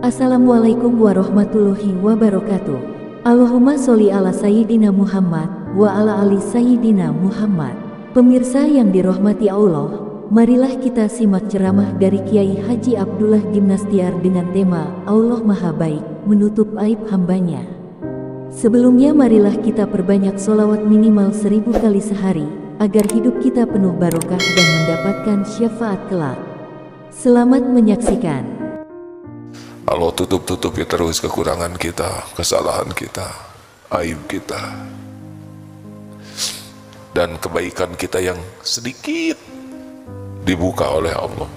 Assalamualaikum warahmatullahi wabarakatuh. Allahumma sholli ala Sayyidina Muhammad wa ala ali Sayyidina Muhammad. Pemirsa yang dirahmati Allah, marilah kita simak ceramah dari Kiai Haji Abdullah Gimnastiar dengan tema Allah Maha Baik, menutup aib hambanya. Sebelumnya marilah kita perbanyak sholawat minimal 1000 kali sehari, agar hidup kita penuh barokah dan mendapatkan syafaat kelak. Selamat menyaksikan. Allah tutup-tutupi terus kekurangan kita, kesalahan kita, aib kita, dan kebaikan kita yang sedikit dibuka oleh Allah,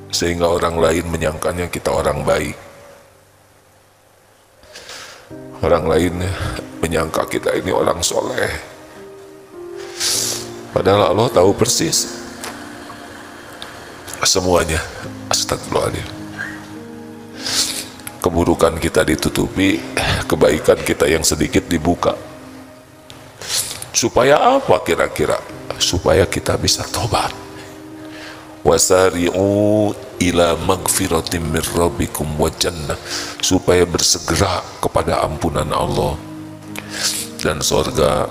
sehingga orang lain menyangkanya kita orang baik. Orang lain menyangka kita ini orang soleh, padahal Allah tahu persis semuanya. Astagfirullahaladzim. Keburukan kita ditutupi, kebaikan kita yang sedikit dibuka. Supaya apa kira-kira? Supaya kita bisa tobat. Wasari'u ila magfiratim min rabbikum wa jannah, supaya bersegera kepada ampunan Allah dan surga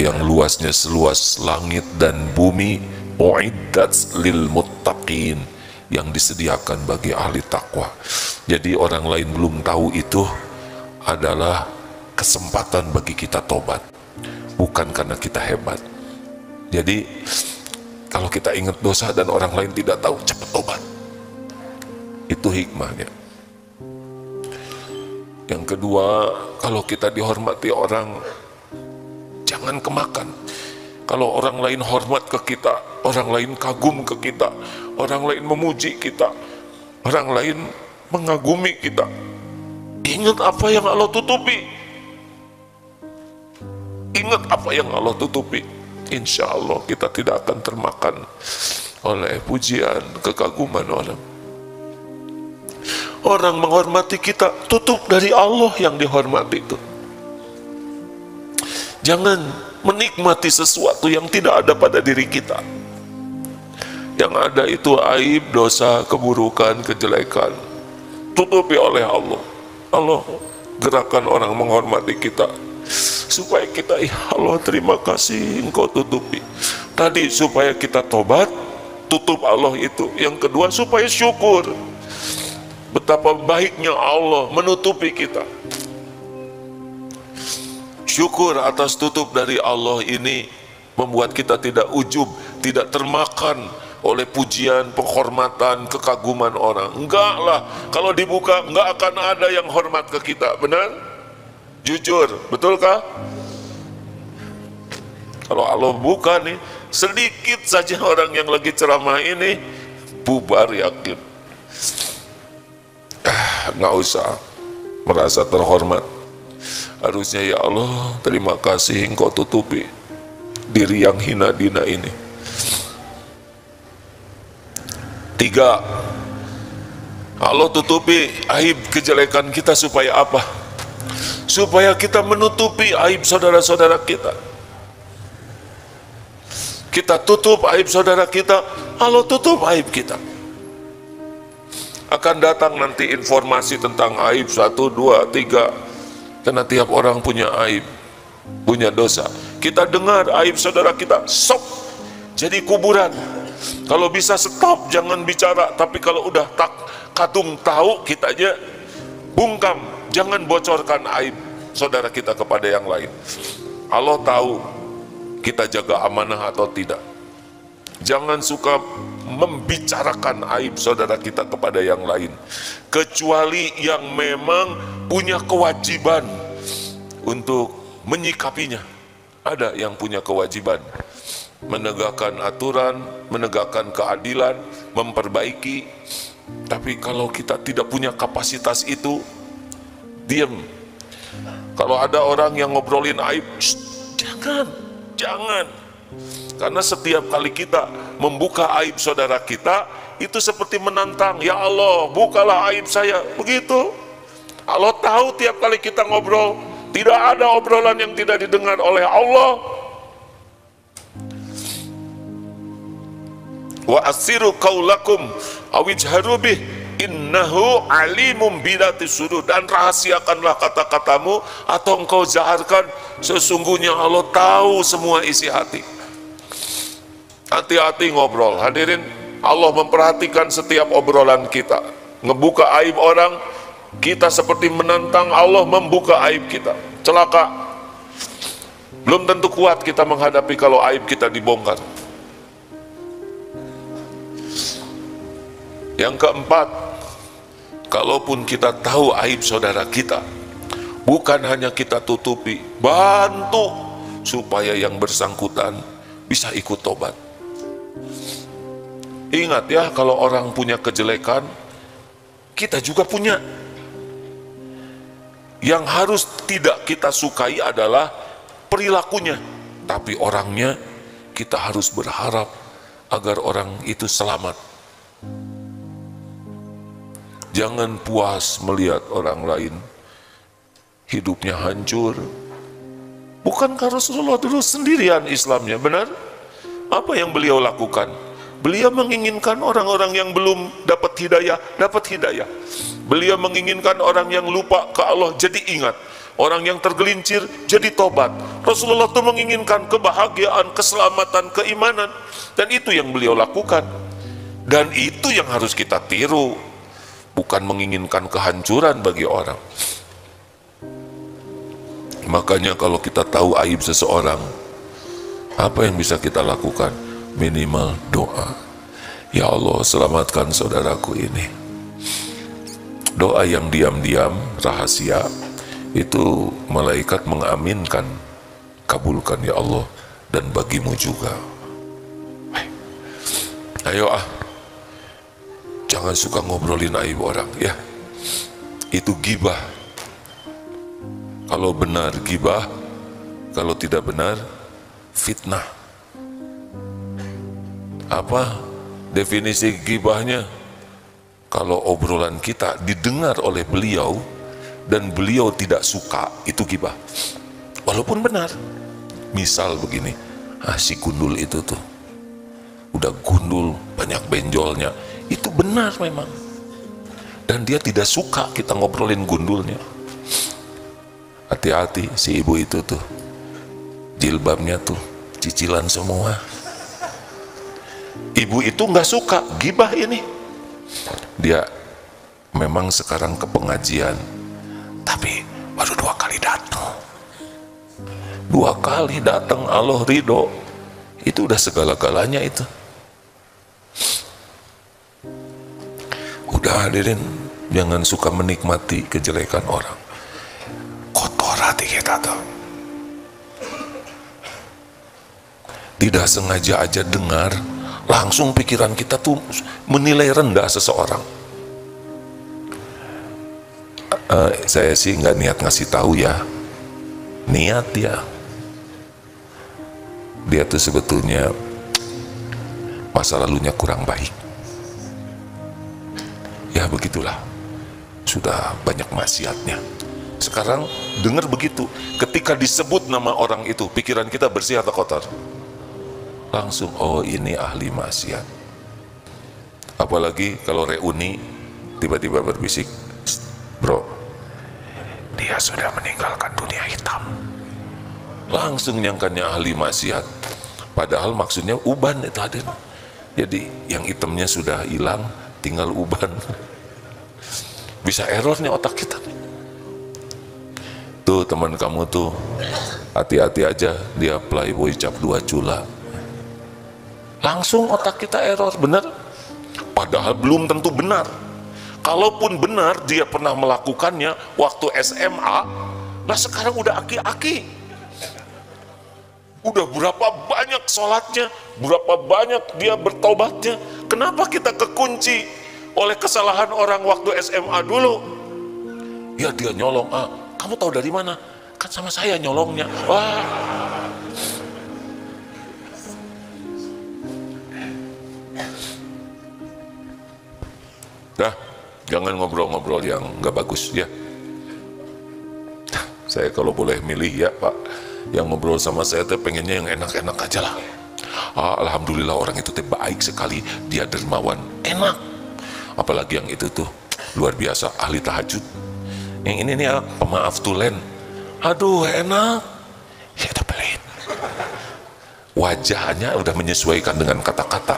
yang luasnya seluas langit dan bumi, uiddat lil muttaqin, yang disediakan bagi ahli takwa. Jadi orang lain belum tahu, itu adalah kesempatan bagi kita tobat, bukan karena kita hebat. Jadi kalau kita ingat dosa dan orang lain tidak tahu, cepat tobat. Itu hikmahnya. Yang kedua, kalau kita dihormati orang, jangan kemakan. Kalau orang lain hormat ke kita, orang lain kagum ke kita, orang lain memuji kita, orang lain mengagumi kita, ingat apa yang Allah tutupi. Ingat apa yang Allah tutupi. Insya Allah kita tidak akan termakan oleh pujian, kekaguman orang. Orang menghormati kita, tutup dari Allah yang dihormati itu. Jangan menikmati sesuatu yang tidak ada pada diri kita. Yang ada itu aib, dosa, keburukan, kejelekan, tutupi oleh Allah. Allah gerakan orang menghormati kita, supaya kita, ya Allah terima kasih Engkau tutupi. Tadi supaya kita tobat, tutup Allah itu. Yang kedua supaya syukur betapa baiknya Allah menutupi kita. Syukur atas tutup dari Allah ini membuat kita tidak ujub, tidak termakan oleh pujian, penghormatan, kekaguman orang. Enggak lah, kalau dibuka enggak akan ada yang hormat ke kita, benar? Jujur, betulkah? Kalau Allah buka nih, sedikit saja orang yang lagi ceramah ini bubar, yakin. Nggak usah merasa terhormat. Harusnya, ya Allah terima kasih Engkau tutupi diri yang hina dina ini. 3, Allah tutupi aib kejelekan kita supaya apa? Supaya kita menutupi aib saudara-saudara kita. Kita tutup aib saudara kita, Allah tutup aib kita. Akan datang nanti informasi tentang aib 1, 2, 3. Karena tiap orang punya aib, punya dosa. Kita dengar aib saudara kita, stop. Jadi kuburan. Kalau bisa stop, jangan bicara. Tapi kalau udah kadung tahu, kita aja bungkam. Jangan bocorkan aib saudara kita kepada yang lain. Allah tahu kita jaga amanah atau tidak. Jangan suka membicarakan aib saudara kita kepada yang lain, kecuali yang memang punya kewajiban untuk menyikapinya. Ada yang punya kewajiban menegakkan aturan, menegakkan keadilan, memperbaiki. Tapi kalau kita tidak punya kapasitas itu, diam. Kalau ada orang yang ngobrolin aib, jangan. Karena setiap kali kita membuka aib saudara kita, itu seperti menantang, ya Allah bukalah aib saya. Begitu. Allah tahu tiap kali kita ngobrol, tidak ada obrolan yang tidak didengar oleh Allah. Wa asiru qaulakum awijharu bih, innahu alimum bidatis sudur, dan rahasiakanlah kata-katamu atau engkau zaharkan, sesungguhnya Allah tahu semua isi hati. Hati-hati ngobrol, hadirin. Allah memperhatikan setiap obrolan kita. Ngebuka aib orang, kita seperti menantang Allah membuka aib kita. Celaka. Belum tentu kuat kita menghadapi kalau aib kita dibongkar. Yang keempat, kalaupun kita tahu aib saudara kita, bukan hanya kita tutupi, bantu supaya yang bersangkutan bisa ikut tobat. Ingat ya, kalau orang punya kejelekan, kita juga punya. Yang harus tidak kita sukai adalah perilakunya, tapi orangnya kita harus berharap agar orang itu selamat. Jangan puas melihat orang lain hidupnya hancur. Bukankah Rasulullah dulu sendirian Islamnya, benar? Apa yang beliau lakukan? Beliau menginginkan orang-orang yang belum dapat hidayah, dapat hidayah. Beliau menginginkan orang yang lupa ke Allah jadi ingat. Orang yang tergelincir jadi tobat. Rasulullah itu menginginkan kebahagiaan, keselamatan, keimanan. Dan itu yang beliau lakukan. Dan itu yang harus kita tiru. Bukan menginginkan kehancuran bagi orang. Makanya kalau kita tahu aib seseorang, apa yang bisa kita lakukan? Minimal doa. Ya Allah, selamatkan saudaraku ini. Doa yang diam-diam, rahasia, itu malaikat mengaminkan. Kabulkan ya Allah, dan bagimu juga. Ayo jangan suka ngobrolin aib orang ya. Itu gibah. Kalau benar gibah, kalau tidak benar fitnah. Apa definisi gibahnya? Kalau obrolan kita didengar oleh beliau dan beliau tidak suka, itu gibah. Walaupun benar. Misal begini, si gundul itu tuh udah gundul, banyak benjolnya, itu benar memang. Dan dia tidak suka kita ngobrolin gundulnya. Hati-hati, si ibu itu tuh jilbabnya tuh cicilan semua. Ibu itu nggak suka gibah ini. Dia memang sekarang ke pengajian, tapi baru 2 kali datang. 2 kali datang, Allah ridho. Itu udah segala-galanya itu. Udah hadirin, jangan suka menikmati kejelekan orang. Kotor hati kita tuh. Tidak sengaja aja dengar, langsung pikiran kita tuh menilai rendah seseorang. Saya sih nggak niat ngasih tahu ya. Niat ya. Dia tuh sebetulnya masa lalunya kurang baik. Ya begitulah. Sudah banyak maksiatnya. Sekarang dengar begitu. Ketika disebut nama orang itu, pikiran kita bersih atau kotor? Langsung, oh ini ahli maksiat. Apalagi kalau reuni tiba-tiba berbisik, bro, dia sudah meninggalkan dunia hitam. Langsung nyangkanya ahli maksiat. Padahal maksudnya uban itu hadir. Jadi yang hitamnya sudah hilang, tinggal uban. Bisa error nih otak kita. Tuh teman kamu tuh, hati-hati aja, dia playboy cap 2 cula. Langsung otak kita error, benar? Padahal belum tentu benar. Kalaupun benar dia pernah melakukannya waktu SMA, nah sekarang udah aki-aki. Udah berapa banyak sholatnya, berapa banyak dia bertobatnya. Kenapa kita kekunci oleh kesalahan orang waktu SMA dulu? Ya dia nyolong, kamu tahu dari mana? Kan sama saya nyolongnya. Wah. Dah, jangan ngobrol-ngobrol yang nggak bagus ya. Saya kalau boleh milih ya Pak, yang ngobrol sama saya tuh pengennya yang enak-enak aja lah. Alhamdulillah orang itu baik sekali, dia dermawan, enak. apalagi yang itu tuh luar biasa, ahli tahajud. Yang ini nih pemaaf tulen, aduh enak, ya udah pelit. Wajahnya udah menyesuaikan dengan kata-kata.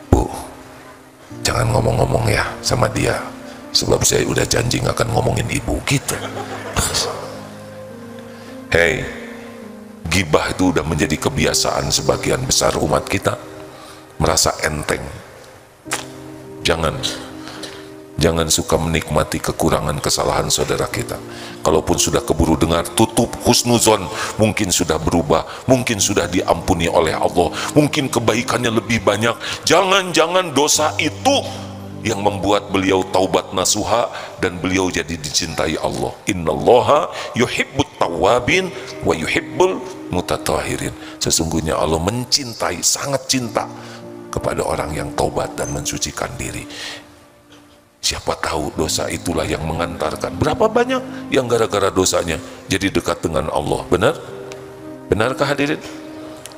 Bu, jangan ngomong-ngomong ya sama dia, sebab saya udah janji nggak akan ngomongin ibu gitu. Hei, gibah itu udah menjadi kebiasaan sebagian besar umat kita, merasa enteng. Jangan suka menikmati kekurangan kesalahan saudara kita. Kalaupun sudah keburu dengar, tutup husnuzon, mungkin sudah berubah, mungkin sudah diampuni oleh Allah, mungkin kebaikannya lebih banyak. Jangan-jangan dosa itu yang membuat beliau taubat nasuha dan beliau jadi dicintai Allah. Innallaha yuhibbut tawwabin wa yuhibbul mutatahhirin. Sesungguhnya Allah mencintai, sangat cinta kepada orang yang taubat dan mensucikan diri. Siapa tahu dosa itulah yang mengantarkan. Berapa banyak yang gara-gara dosanya jadi dekat dengan Allah. Benar? Benarkah hadirin?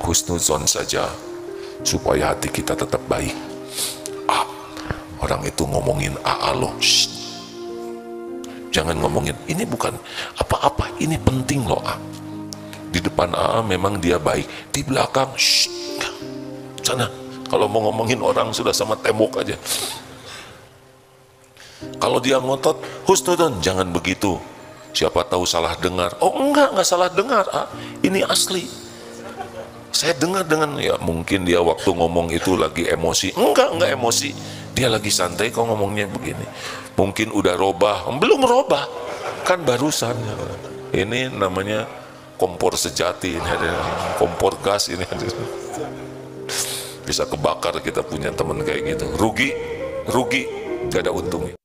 Husnuzon saja supaya hati kita tetap baik. Orang itu ngomongin loh. Jangan ngomongin, ini bukan apa-apa, ini penting loh. Di depan memang dia baik, di belakang sana. Kalau mau ngomongin orang sudah sama tembok aja. Kalau dia ngotot, husnuzon, jangan begitu. Siapa tahu salah dengar. Oh enggak salah dengar. Ini asli. Saya dengar dengan, ya mungkin dia waktu ngomong itu lagi emosi. Enggak emosi. Dia lagi santai kok ngomongnya begini. Mungkin udah robah, belum robah. Kan barusan. Ini namanya kompor sejati. Ini ada kompor gas ini. Bisa kebakar kita punya teman kayak gitu. Rugi, gak ada untungnya.